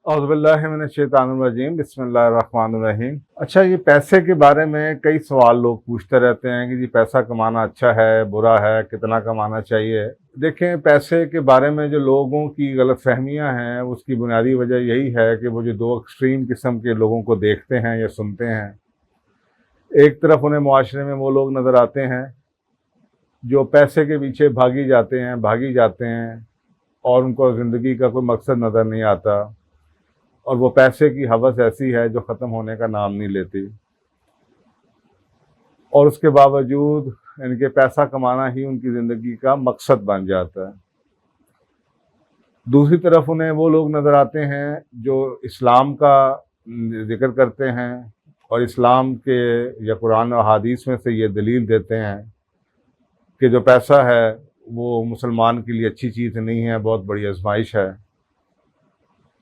اعوذ باللہ من الشیطان الرجیم بسم اللہ الرحمن الرحیم۔ اچھا، یہ پیسے کے بارے میں کئی سوال لوگ پوچھتے رہتے ہیں کہ جی پیسہ کمانا اچھا ہے برا ہے، کتنا کمانا چاہیے۔ دیکھیں، پیسے کے بارے میں جو لوگوں کی غلط فہمیاں ہیں اس کی بنیادی وجہ یہی ہے کہ وہ جو دو ایکسٹریم قسم کے لوگوں کو دیکھتے ہیں یا سنتے ہیں۔ ایک طرف انہیں معاشرے میں وہ لوگ نظر آتے ہیں جو پیسے کے پیچھے بھاگی جاتے ہیں اور ان کو زندگی کا کوئی مقصد نظر نہیں آتا، اور وہ پیسے کی ہوس ایسی ہے جو ختم ہونے کا نام نہیں لیتی، اور اس کے باوجود ان کے پیسہ کمانا ہی ان کی زندگی کا مقصد بن جاتا ہے۔ دوسری طرف انہیں وہ لوگ نظر آتے ہیں جو اسلام کا ذکر کرتے ہیں اور اسلام کے یا قرآن و احادیث میں سے یہ دلیل دیتے ہیں کہ جو پیسہ ہے وہ مسلمان کے لیے اچھی چیز نہیں ہے، بہت بڑی آزمائش ہے۔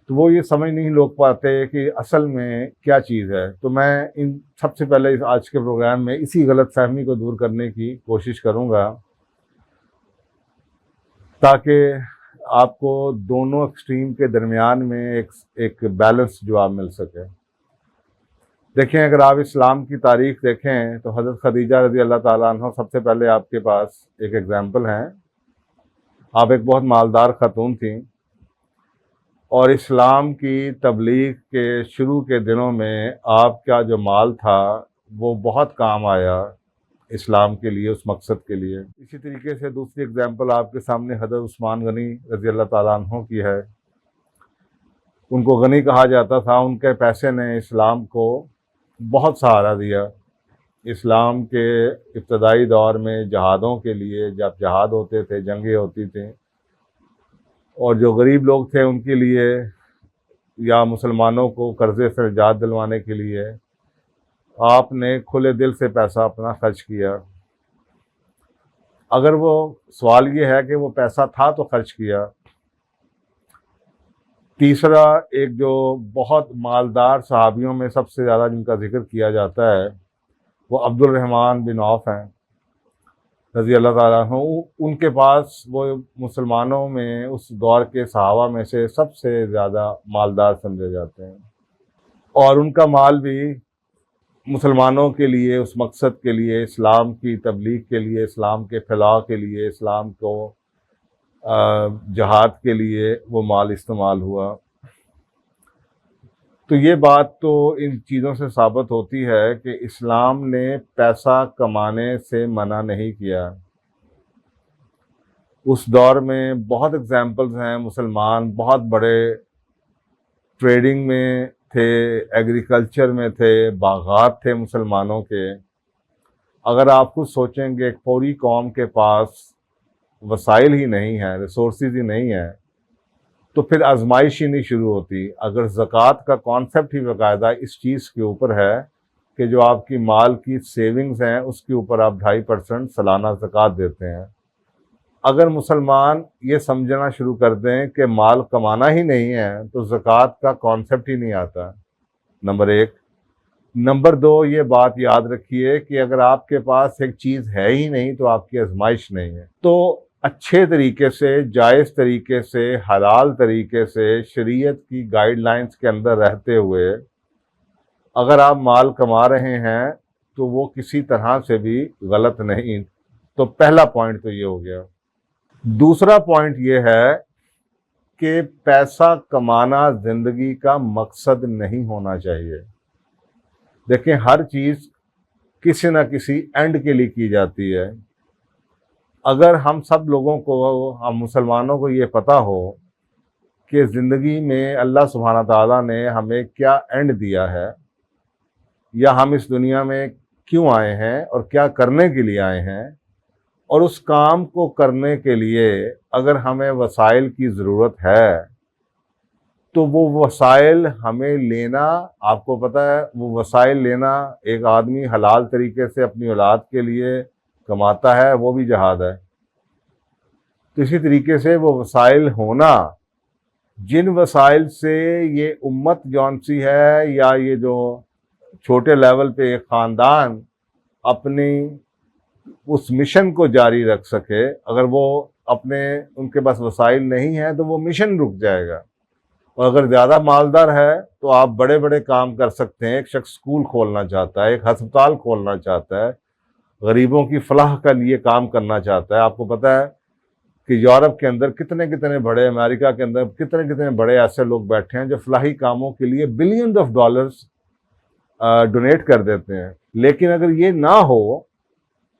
تو وہ یہ سمجھ نہیں لوگ پاتے کہ اصل میں کیا چیز ہے۔ تو میں ان سب سے پہلے آج کے پروگرام میں اسی غلط فہمی کو دور کرنے کی کوشش کروں گا تاکہ آپ کو دونوں ایکسٹریم کے درمیان میں ایک بیلنس جواب مل سکے۔ دیکھیں، اگر آپ اسلام کی تاریخ دیکھیں تو حضرت خدیجہ رضی اللہ تعالیٰ عنہ سب سے پہلے آپ کے پاس ایک ایگزامپل ہیں۔ آپ ایک بہت مالدار خاتون تھیں، اور اسلام کی تبلیغ کے شروع کے دنوں میں آپ کا جو مال تھا وہ بہت کام آیا اسلام کے لیے، اس مقصد کے لیے۔ اسی طریقے سے دوسری اگزامپل آپ کے سامنے حضرت عثمان غنی رضی اللہ تعالیٰ عنہ کی ہے۔ ان کو غنی کہا جاتا تھا، ان کے پیسے نے اسلام کو بہت سہارا دیا۔ اسلام کے ابتدائی دور میں جہادوں کے لیے، جب جہاد ہوتے تھے، جنگیں ہوتی تھیں، اور جو غریب لوگ تھے ان کے لیے یا مسلمانوں کو قرضے سے نجات دلوانے کے لیے آپ نے کھلے دل سے پیسہ اپنا خرچ کیا۔ اگر وہ سوال یہ ہے کہ وہ پیسہ تھا تو خرچ کیا۔ تیسرا، ایک جو بہت مالدار صحابیوں میں سب سے زیادہ جن کا ذکر کیا جاتا ہے وہ عبد الرحمن بن عوف ہیں رضی اللہ تعالیٰ عنہ۔ ان کے پاس وہ مسلمانوں میں اس دور کے صحابہ میں سے سب سے زیادہ مالدار سمجھے جاتے ہیں، اور ان کا مال بھی مسلمانوں کے لیے، اس مقصد کے لیے، اسلام کی تبلیغ کے لیے، اسلام کے پھیلاؤ کے لیے، اسلام کو جہاد کے لیے وہ مال استعمال ہوا۔ تو یہ بات تو ان چیزوں سے ثابت ہوتی ہے کہ اسلام نے پیسہ کمانے سے منع نہیں کیا۔ اس دور میں بہت اگزامپلز ہیں، مسلمان بہت بڑے ٹریڈنگ میں تھے، ایگریکلچر میں تھے، باغات تھے مسلمانوں کے۔ اگر آپ خود سوچیں گے ایک پوری قوم کے پاس وسائل ہی نہیں ہیں، ریسورسز ہی نہیں ہیں، تو پھر آزمائش ہی نہیں شروع ہوتی۔ اگر زکوٰۃ کا کانسیپٹ ہی باقاعدہ اس چیز کے اوپر ہے کہ جو آپ کی مال کی سیونگز ہیں اس کے اوپر آپ 2.5% سالانہ زکوٰۃ دیتے ہیں، اگر مسلمان یہ سمجھنا شروع کر دیں کہ مال کمانا ہی نہیں ہے تو زکوٰۃ کا کانسیپٹ ہی نہیں آتا، نمبر ایک۔ نمبر دو، یہ بات یاد رکھیے کہ اگر آپ کے پاس ایک چیز ہے ہی نہیں تو آپ کی آزمائش نہیں ہے۔ تو اچھے طریقے سے، جائز طریقے سے، حلال طریقے سے، شریعت کی گائیڈ لائنز کے اندر رہتے ہوئے اگر آپ مال کما رہے ہیں تو وہ کسی طرح سے بھی غلط نہیں۔ تو پہلا پوائنٹ تو یہ ہو گیا۔ دوسرا پوائنٹ یہ ہے کہ پیسہ کمانا زندگی کا مقصد نہیں ہونا چاہیے۔ دیکھیں، ہر چیز کسی نہ کسی اینڈ کے لیے کی جاتی ہے۔ اگر ہم سب لوگوں کو، ہم مسلمانوں کو یہ پتہ ہو کہ زندگی میں اللہ سبحانہ تعالیٰ نے ہمیں کیا اینڈ دیا ہے، یا ہم اس دنیا میں کیوں آئے ہیں اور کیا کرنے کے لیے آئے ہیں، اور اس کام کو کرنے کے لیے اگر ہمیں وسائل کی ضرورت ہے تو وہ وسائل ہمیں لینا، آپ کو پتہ ہے وہ وسائل لینا، ایک آدمی حلال طریقے سے اپنی اولاد کے لیے کماتا ہے، وہ بھی جہاد ہے۔ تو اسی طریقے سے وہ وسائل ہونا، جن وسائل سے یہ امت جون سی ہے یا یہ جو چھوٹے لیول پہ ایک خاندان اپنی اس مشن کو جاری رکھ سکے، اگر وہ ان کے پاس وسائل نہیں ہیں تو وہ مشن رک جائے گا، اور اگر زیادہ مالدار ہے تو آپ بڑے بڑے کام کر سکتے ہیں. ایک شخص اسکول کھولنا چاہتا ہے, ایک ہسپتال کھولنا چاہتا ہے, غریبوں کی فلاح کا لیے کام کرنا چاہتا ہے. آپ کو پتہ ہے کہ یورپ کے اندر کتنے بڑے, امریکہ کے اندر کتنے بڑے ایسے لوگ بیٹھے ہیں جو فلاحی کاموں کے لیے بلینز آف ڈالرز ڈونیٹ کر دیتے ہیں. لیکن اگر یہ نہ ہو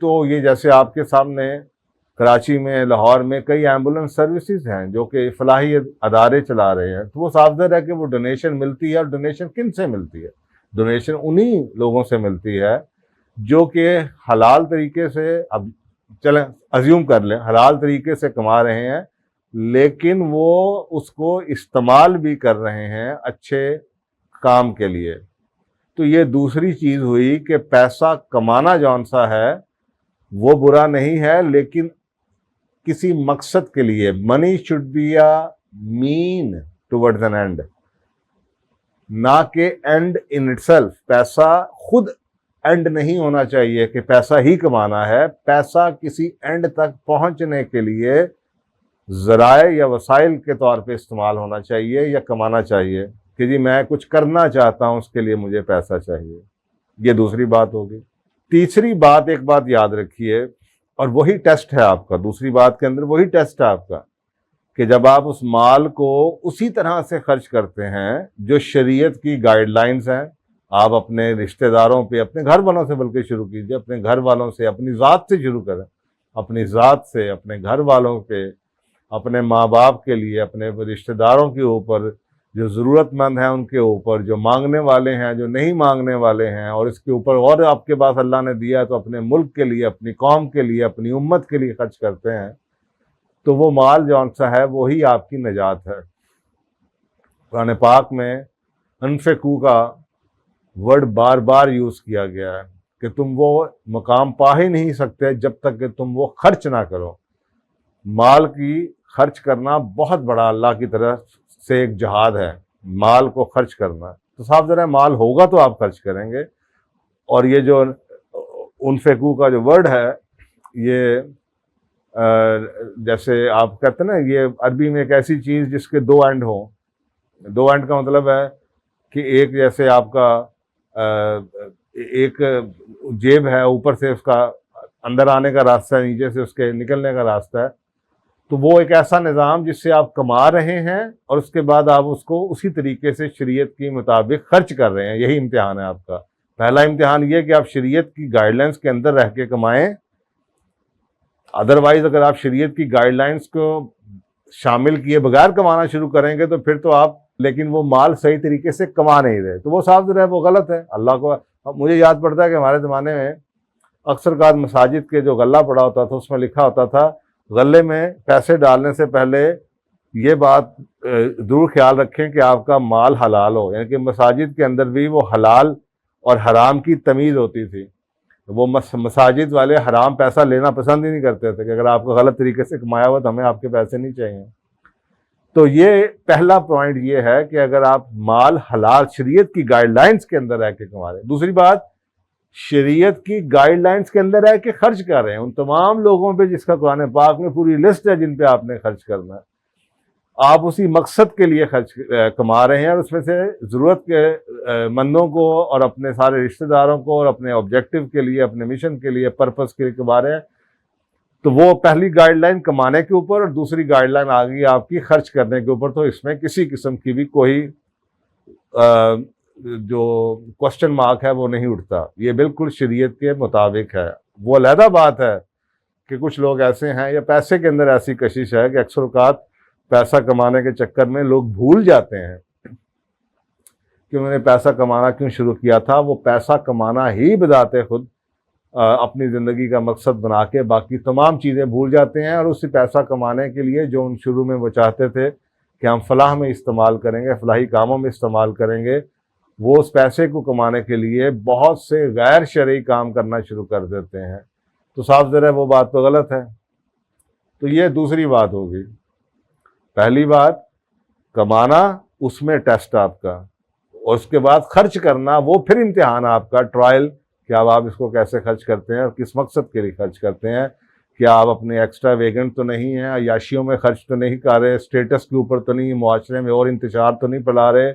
تو یہ جیسے آپ کے سامنے کراچی میں, لاہور میں کئی ایمبولنس سروسز ہیں جو کہ فلاحی ادارے چلا رہے ہیں, تو وہ صاف ظاہر ہے کہ وہ ڈونیشن ملتی ہے. اور ڈونیشن کن سے ملتی ہے؟ ڈونیشن انہی لوگوں سے ملتی ہے جو کہ حلال طریقے سے, اب چلیں ازیوم کر لیں, حلال طریقے سے کما رہے ہیں, لیکن وہ اس کو استعمال بھی کر رہے ہیں اچھے کام کے لیے. تو یہ دوسری چیز ہوئی کہ پیسہ کمانا جون سا ہے وہ برا نہیں ہے, لیکن کسی مقصد کے لیے. Money should be a means towards an end, نہ کہ اینڈ ان اٹ سیلف. پیسہ خود اینڈ نہیں ہونا چاہیے کہ پیسہ ہی کمانا ہے. پیسہ کسی اینڈ تک پہنچنے کے لیے ذرائع یا وسائل کے طور پہ استعمال ہونا چاہیے یا کمانا چاہیے کہ جی میں کچھ کرنا چاہتا ہوں, اس کے لیے مجھے پیسہ چاہیے. یہ دوسری بات ہوگی. تیسری بات, ایک بات یاد رکھیے, اور وہی ٹیسٹ ہے آپ کا, دوسری بات کے اندر وہی ٹیسٹ ہے آپ کا, کہ جب آپ اس مال کو اسی طرح سے خرچ کرتے ہیں جو شریعت کی گائیڈ لائنز ہیں. آپ اپنے رشتہ داروں پہ, اپنے گھر والوں سے بلکہ شروع کیجئے, اپنے گھر والوں سے, اپنی ذات سے شروع کریں, اپنی ذات سے, اپنے گھر والوں پہ, اپنے ماں باپ کے لیے, اپنے رشتہ داروں کے اوپر, جو ضرورت مند ہیں ان کے اوپر, جو مانگنے والے ہیں, جو نہیں مانگنے والے ہیں, اور اس کے اوپر اور آپ کے پاس اللہ نے دیا تو اپنے ملک کے لیے, اپنی قوم کے لیے, اپنی امت کے لیے خرچ کرتے ہیں, تو وہ مال جون سا ہے وہی آپ کی نجات ہے. قرآن پاک میں انفقوا کا ورڈ بار بار یوز کیا گیا ہے کہ تم وہ مقام پا ہی نہیں سکتے جب تک کہ تم وہ خرچ نہ کرو. مال کی خرچ کرنا بہت بڑا اللہ کی طرف سے ایک جہاد ہے, مال کو خرچ کرنا. تو صاف ظاہر ہے مال ہوگا تو آپ خرچ کریں گے. اور یہ جو انفقوا کا جو ورڈ ہے, یہ جیسے آپ کہتے ہیں نا, یہ عربی میں ایک ایسی چیز جس کے دو اینڈ ہوں. دو اینڈ کا مطلب ہے کہ ایک جیسے آپ کا ایک جیب ہے, اوپر سے اس کا اندر آنے کا راستہ ہے, نیچے سے اس کے نکلنے کا راستہ ہے. تو وہ ایک ایسا نظام جس سے آپ کما رہے ہیں اور اس کے بعد آپ اس کو اسی طریقے سے شریعت کے مطابق خرچ کر رہے ہیں. یہی امتحان ہے آپ کا. پہلا امتحان یہ کہ آپ شریعت کی گائیڈ لائنس کے اندر رہ کے کمائیں. ادروائز اگر آپ شریعت کی گائیڈ لائنس کو شامل کیے بغیر کمانا شروع کریں گے تو پھر تو آپ, لیکن وہ مال صحیح طریقے سے کما نہیں رہے, تو وہ صاف ظاہر ہے وہ غلط ہے. اللہ کو مجھے یاد پڑتا ہے کہ ہمارے زمانے میں اکثر اوقات مساجد کے جو غلہ پڑا ہوتا تھا اس میں لکھا ہوتا تھا غلے میں پیسے ڈالنے سے پہلے یہ بات ضرور خیال رکھیں کہ آپ کا مال حلال ہو. یعنی کہ مساجد کے اندر بھی وہ حلال اور حرام کی تمیز ہوتی تھی. وہ مساجد والے حرام پیسہ لینا پسند ہی نہیں کرتے تھے کہ اگر آپ کو غلط طریقے سے کمایا ہوا تو ہمیں آپ کے پیسے نہیں چاہیے. تو یہ پہلا پوائنٹ یہ ہے کہ اگر آپ مال حلال شریعت کی گائیڈ لائنس کے اندر رہ کے کما رہے ہیں. دوسری بات, شریعت کی گائیڈ لائنس کے اندر رہ کے خرچ کر رہے ہیں ان تمام لوگوں پہ جس کا قرآن پاک میں پوری لسٹ ہے جن پہ آپ نے خرچ کرنا ہے. آپ اسی مقصد کے لیے خرچ کما رہے ہیں, اور اس میں سے ضرورت کے مندوں کو اور اپنے سارے رشتہ داروں کو اور اپنے آبجیکٹو کے لیے, اپنے مشن کے لیے, پرپس کے لیے کما رہے ہیں. تو وہ پہلی گائیڈ لائن کمانے کے اوپر, اور دوسری گائیڈ لائن آ گئی آپ کی خرچ کرنے کے اوپر. تو اس میں کسی قسم کی بھی کوئی جو کوشچن مارک ہے وہ نہیں اٹھتا. یہ بالکل شریعت کے مطابق ہے. وہ علیحدہ بات ہے کہ کچھ لوگ ایسے ہیں یا پیسے کے اندر ایسی کشش ہے کہ اکثر اوقات پیسہ کمانے کے چکر میں لوگ بھول جاتے ہیں کہ انہوں نے پیسہ کمانا کیوں شروع کیا تھا. وہ پیسہ کمانا ہی بذات خود اپنی زندگی کا مقصد بنا کے باقی تمام چیزیں بھول جاتے ہیں, اور اسی پیسہ کمانے کے لیے جو ان شروع میں وہ چاہتے تھے کہ ہم فلاح میں استعمال کریں گے, فلاحی کاموں میں استعمال کریں گے, وہ اس پیسے کو کمانے کے لیے بہت سے غیر شرعی کام کرنا شروع کر دیتے ہیں. تو صاف ظاہر ہے وہ بات تو غلط ہے. تو یہ دوسری بات ہوگی. پہلی بات کمانا, اس میں ٹیسٹ آپ کا, اور اس کے بعد خرچ کرنا وہ پھر امتحان آپ کا, ٹرائل, کہ اب آپ اس کو کیسے خرچ کرتے ہیں اور کس مقصد کے لیے خرچ کرتے ہیں. کہ آپ اپنے ایکسٹرا ویگنٹ تو نہیں ہیں, عیاشیوں میں خرچ تو نہیں کر رہے, اسٹیٹس کے اوپر تو نہیں, معاشرے میں اور انتشار تو نہیں پھیلا رہے,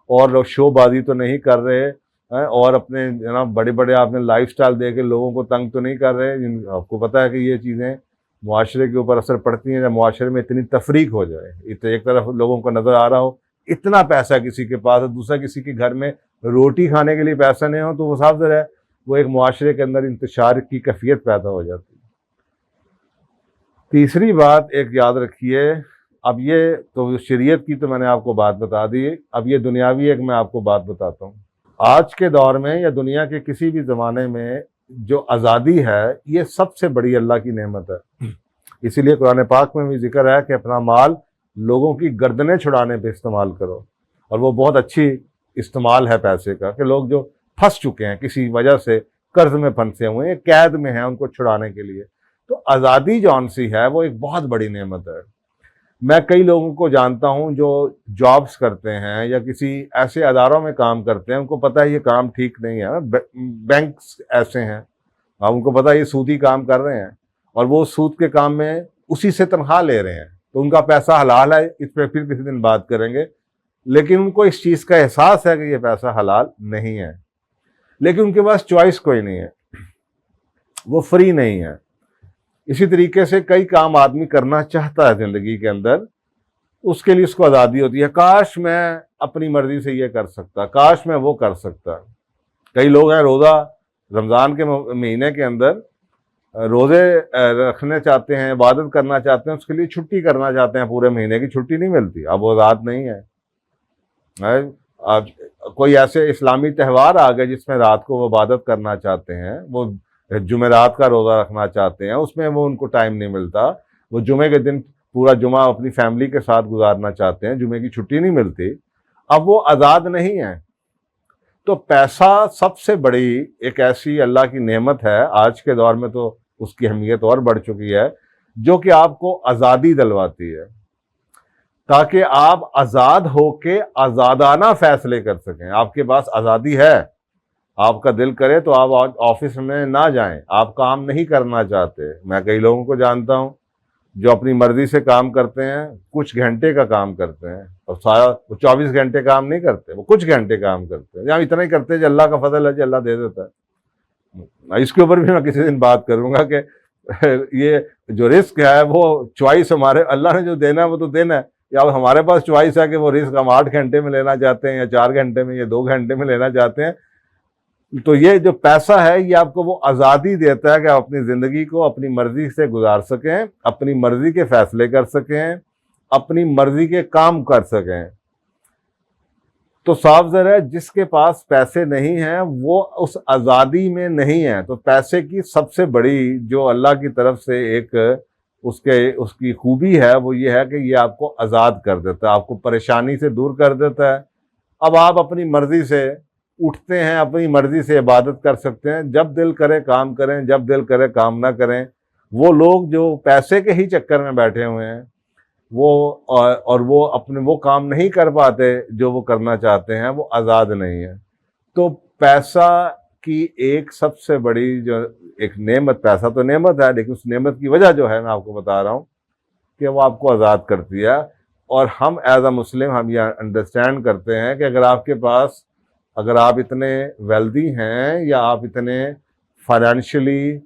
اور شو بازی تو نہیں کر رہے, اور اپنے جناب بڑے بڑے آپ نے لائف سٹائل دے کے لوگوں کو تنگ تو نہیں کر رہے. آپ کو پتہ ہے کہ یہ چیزیں معاشرے کے اوپر اثر پڑتی ہیں جب معاشرے میں اتنی تفریق ہو جائے. ایک طرف لوگوں کو نظر آ رہا ہو اتنا پیسہ کسی کے پاس ہے, دوسرا کسی کے گھر میں روٹی کھانے کے لیے پیسہ نہیں ہو, تو وہ صاف ظاہر ہے وہ ایک معاشرے کے اندر انتشار کی کیفیت پیدا ہو جاتی ہے. تیسری بات ایک یاد رکھیے, اب یہ تو شریعت کی تو میں نے آپ کو بات بتا دی, اب یہ دنیاوی ایک میں آپ کو بات بتاتا ہوں. آج کے دور میں یا دنیا کے کسی بھی زمانے میں جو آزادی ہے یہ سب سے بڑی اللہ کی نعمت ہے. اسی لیے قرآن پاک میں بھی ذکر ہے کہ اپنا مال لوگوں کی گردنیں چھڑانے پہ استعمال کرو, اور وہ بہت اچھی استعمال ہے پیسے کا, کہ لوگ جو پھنس چکے ہیں کسی وجہ سے, قرض میں پھنسے ہوئے ہیں, قید میں ہیں, ان کو چھڑانے کے لیے. تو آزادی جون سی ہے وہ ایک بہت بڑی نعمت ہے. میں کئی لوگوں کو جانتا ہوں جو جابس کرتے ہیں یا کسی ایسے اداروں میں کام کرتے ہیں, ان کو پتہ ہے یہ کام ٹھیک نہیں ہے, بینکس ایسے ہیں, اب ان کو پتہ ہے یہ سودی کام کر رہے ہیں, اور وہ سود کے کام میں اسی سے تنخواہ لے رہے ہیں, تو ان کا پیسہ حلال ہے, اس پہ پھر کسی دن بات کریں گے. لیکن ان کو اس چیز کا احساس ہے کہ یہ پیسہ حلال نہیں ہے, لیکن ان کے پاس چوائس کوئی نہیں ہے, وہ فری نہیں ہے. اسی طریقے سے کئی کام آدمی کرنا چاہتا ہے زندگی کے اندر, اس کے لیے اس کو آزادی ہوتی ہے, کاش میں اپنی مرضی سے یہ کر سکتا, کاش میں وہ کر سکتا. کئی لوگ ہیں روزہ رمضان کے مہینے کے اندر روزے رکھنے چاہتے ہیں, عبادت کرنا چاہتے ہیں, اس کے لیے چھٹی کرنا چاہتے ہیں, پورے مہینے کی چھٹی نہیں ملتی. اب وہ آزاد نہیں ہے. اب کوئی ایسے اسلامی تہوار آ گئے جس میں رات کو وہ عبادت کرنا چاہتے ہیں, وہ جمعرات کا روزہ رکھنا چاہتے ہیں, اس میں وہ ان کو ٹائم نہیں ملتا, وہ جمعے کے دن پورا جمعہ اپنی فیملی کے ساتھ گزارنا چاہتے ہیں, جمعے کی چھٹی نہیں ملتی. اب وہ آزاد نہیں ہیں. تو پیسہ سب سے بڑی ایک ایسی اللہ کی نعمت ہے, آج کے دور میں تو اس کی اہمیت اور بڑھ چکی ہے, جو کہ آپ کو آزادی دلواتی ہے, تاکہ آپ آزاد ہو کے آزادانہ فیصلے کر سکیں. آپ کے پاس آزادی ہے, آپ کا دل کرے تو آپ آفس میں نہ جائیں, آپ کام نہیں کرنا چاہتے. میں کئی لوگوں کو جانتا ہوں جو اپنی مرضی سے کام کرتے ہیں, کچھ گھنٹے کا کام کرتے ہیں, اور سارا وہ 24 گھنٹے کام نہیں کرتے, وہ کچھ گھنٹے کام کرتے ہیں, یا اتنا ہی کرتے ہیں جو اللہ کا فضل ہے, جو اللہ دے دیتا ہے. اس کے اوپر بھی میں کسی دن بات کروں گا کہ یہ جو رزق ہے وہ چوائس ہمارے, اللہ نے جو دینا ہے وہ تو دینا ہے, یا ہمارے پاس چوائس ہے کہ وہ رزق ہم 8 گھنٹے میں لینا چاہتے ہیں, یا 4 گھنٹے میں, یا 2 گھنٹے میں لینا چاہتے ہیں. تو یہ جو پیسہ ہے یہ آپ کو وہ آزادی دیتا ہے کہ آپ اپنی زندگی کو اپنی مرضی سے گزار سکیں, اپنی مرضی کے فیصلے کر سکیں, اپنی مرضی کے کام کر سکیں. تو صاف ظاہر ہے جس کے پاس پیسے نہیں ہیں وہ اس آزادی میں نہیں ہے. تو پیسے کی سب سے بڑی جو اللہ کی طرف سے ایک اس کی خوبی ہے وہ یہ ہے کہ یہ آپ کو آزاد کر دیتا ہے, آپ کو پریشانی سے دور کر دیتا ہے. اب آپ اپنی مرضی سے اٹھتے ہیں, اپنی مرضی سے عبادت کر سکتے ہیں, جب دل کرے کام کریں, جب دل کرے کام نہ کریں. وہ لوگ جو پیسے کے ہی چکر میں بیٹھے ہوئے ہیں وہ اور وہ اپنے وہ کام نہیں کر پاتے جو وہ کرنا چاہتے ہیں, وہ آزاد نہیں ہے. تو پیسہ کی ایک سب سے بڑی جو ایک نعمت, پیسہ تو نعمت ہے, لیکن اس نعمت کی وجہ جو ہے میں آپ کو بتا رہا ہوں کہ وہ آپ کو آزاد کرتی ہے. اور ہم ایز اے مسلم ہم یہ انڈرسٹینڈ کرتے ہیں کہ اگر آپ اتنے ویلدی ہیں یا آپ اتنے فائنینشلی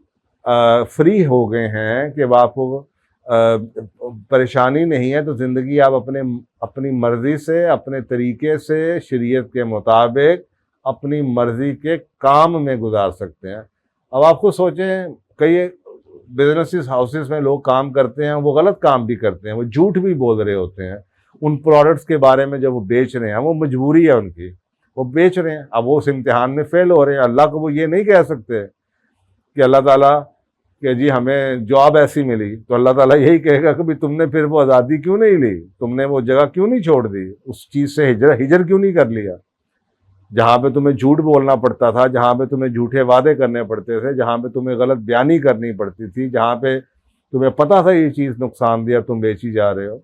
فری ہو گئے ہیں کہ آپ کو پریشانی نہیں ہے, تو زندگی آپ اپنی مرضی سے, اپنے طریقے سے, شریعت کے مطابق اپنی مرضی کے کام میں گزار سکتے ہیں. اب آپ کو سوچیں, کئی بزنس ہاؤسز میں لوگ کام کرتے ہیں, وہ غلط کام بھی کرتے ہیں, وہ جھوٹ بھی بول رہے ہوتے ہیں ان پروڈکٹس کے بارے میں جو وہ بیچ رہے ہیں, وہ مجبوری ہے ان کی, وہ بیچ رہے ہیں. اب وہ اس امتحان میں فیل ہو رہے ہیں. اللہ کو وہ یہ نہیں کہہ سکتے کہ اللہ تعالیٰ کہ جی ہمیں جاب ایسی ملی, تو اللہ تعالیٰ یہی کہے گا کہ بھی تم نے پھر وہ آزادی کیوں نہیں لی, تم نے وہ جگہ کیوں نہیں چھوڑ دی, اس چیز سے ہجر کیوں نہیں کر لیا جہاں پہ تمہیں جھوٹ بولنا پڑتا تھا, جہاں پہ تمہیں جھوٹے وعدے کرنے پڑتے تھے, جہاں پہ تمہیں غلط بیانی کرنی پڑتی تھی, جہاں پہ تمہیں پتہ تھا یہ چیز نقصان دہ تم بیچی جا رہے ہو.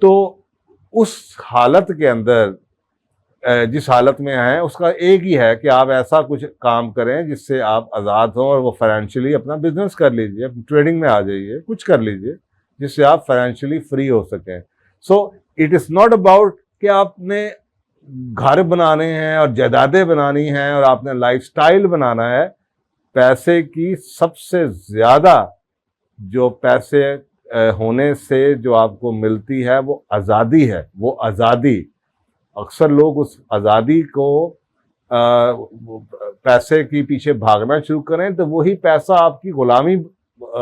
تو اس حالت کے اندر جس حالت میں ہیں اس کا ایک ہی ہے کہ آپ ایسا کچھ کام کریں جس سے آپ آزاد ہوں، اور وہ فائنینشلی اپنا بزنس کر لیجئے، ٹریڈنگ میں آ جائیے، کچھ کر لیجئے جس سے آپ فائنینشلی فری ہو سکیں. So it is not about کہ آپ نے گھر بنانے ہیں اور جائیدادیں بنانی ہیں اور آپ نے لائف سٹائل بنانا ہے. پیسے کی سب سے زیادہ جو پیسے ہونے سے جو آپ کو ملتی ہے وہ آزادی ہے. وہ آزادی، اکثر لوگ اس آزادی کو پیسے کی پیچھے بھاگنا شروع کریں تو وہی پیسہ آپ کی غلامی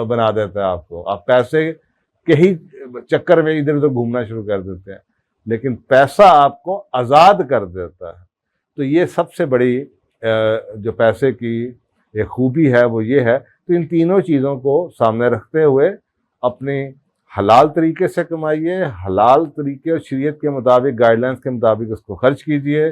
بنا دیتا ہے آپ کو. آپ پیسے کے ہی چکر میں ادھر ادھر گھومنا شروع کر دیتے ہیں، لیکن پیسہ آپ کو آزاد کر دیتا ہے. تو یہ سب سے بڑی جو پیسے کی ایک خوبی ہے وہ یہ ہے. تو ان تینوں چیزوں کو سامنے رکھتے ہوئے اپنی حلال طریقے سے کمائیے، حلال طریقے اور شریعت کے مطابق، گائیڈ لائنس کے مطابق اس کو خرچ کیجیے.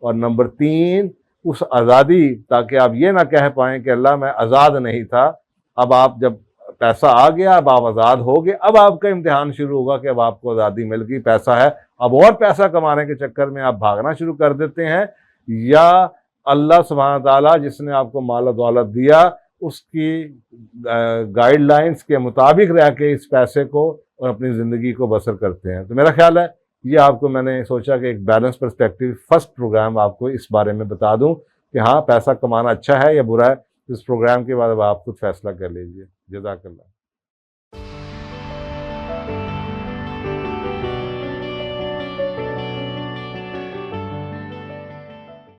اور نمبر 3، اس آزادی، تاکہ آپ یہ نہ کہہ پائیں کہ اللہ میں آزاد نہیں تھا. اب آپ جب پیسہ آ گیا، اب آپ آزاد ہو گئے، اب آپ کا امتحان شروع ہوگا کہ اب آپ کو آزادی مل گئی، پیسہ ہے، اب اور پیسہ کمانے کے چکر میں آپ بھاگنا شروع کر دیتے ہیں، یا اللہ سبحانہ تعالیٰ جس نے آپ کو مال و دولت دیا اس کی گائیڈ لائنس کے مطابق رہ کے اس پیسے کو اور اپنی زندگی کو بسر کرتے ہیں. تو میرا خیال ہے یہ آپ کو، میں نے سوچا کہ ایک بیلنس پرسپیکٹیو فرسٹ پروگرام آپ کو اس بارے میں بتا دوں کہ ہاں پیسہ کمانا اچھا ہے یا برا ہے. اس پروگرام کے بعد اب آپ خود فیصلہ کر لیجئے. جزاک اللہ.